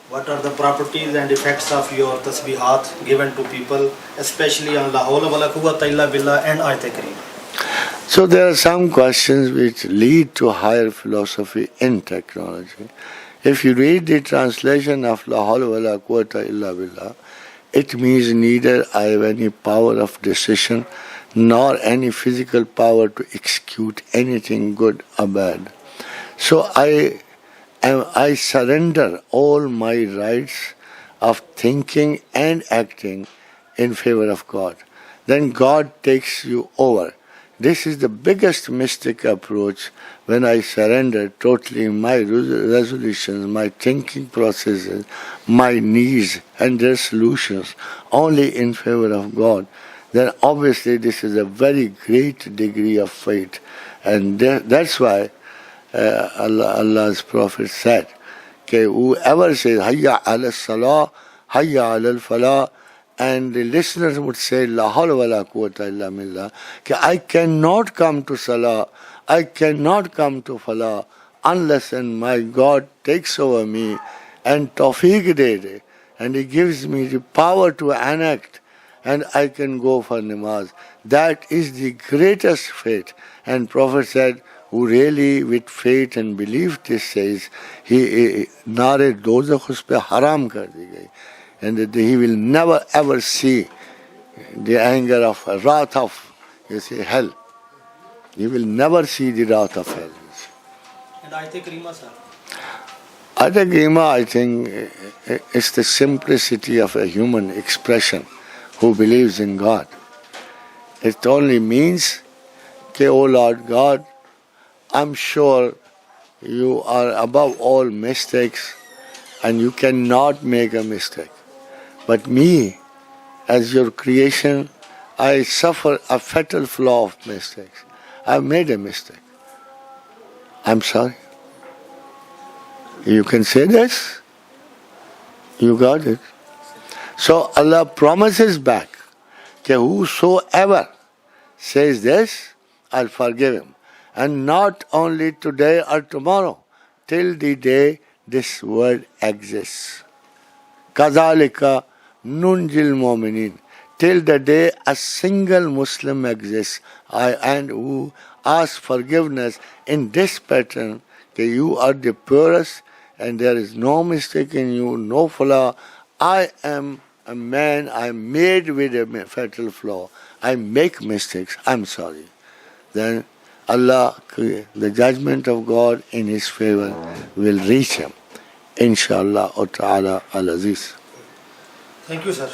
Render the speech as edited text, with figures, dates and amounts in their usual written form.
What are the properties and effects of your tasbihat given to people, especially on La Hawla wa la Quwwata illa Billah and Ayat Kareem? So there are some questions which lead to higher philosophy in technology. If you read the translation of La hawla wa la quwwata illa billah, it means neither I have any power of decision nor any physical power to execute anything good or bad. So I surrender all my rights of thinking and acting in favor of God. Then God takes you over. This is the biggest mystic approach when I surrender totally my resolutions, my thinking processes, my needs and their solutions only in favor of God. Then obviously this is a very great degree of faith. And that's why Allah's Prophet said, okay, whoever says, Hayya ala salah, Hayya ala falah, and the listeners would say, La hawla wa la quwwata illa billah, I cannot come to salah, I cannot come to falah, unless and my God takes over me and tawfiq de, and He gives me the power to enact, and I can go for namaz. That is the greatest faith. And Prophet said, who really with faith and belief this says, he nare dozakh us pe haram kar di gayi. And that he will never ever see the anger of wrath of, hell. He will never see the wrath of hell. And Ayat Kareema, sir? Ayat Kareema, I think, is the simplicity of a human expression who believes in God. It only means, O Lord God, I'm sure you are above all mistakes and you cannot make a mistake. But me, as your creation, I suffer a fatal flaw of mistakes. I've made a mistake. I'm sorry. You can say this. You got it. So Allah promises back that whosoever says this, I'll forgive him. And not only today or tomorrow, till the day this world exists. Kazalika nunjil mu'minin. Till the day a single Muslim exists, and who asks forgiveness in this pattern, that you are the purest and there is no mistake in you, no flaw. I am a man, I am made with a fatal flaw. I make mistakes, I'm sorry. Then Allah, the judgment of God in His favor will reach him. Inshallah ta'ala al-Aziz. Thank you, sir.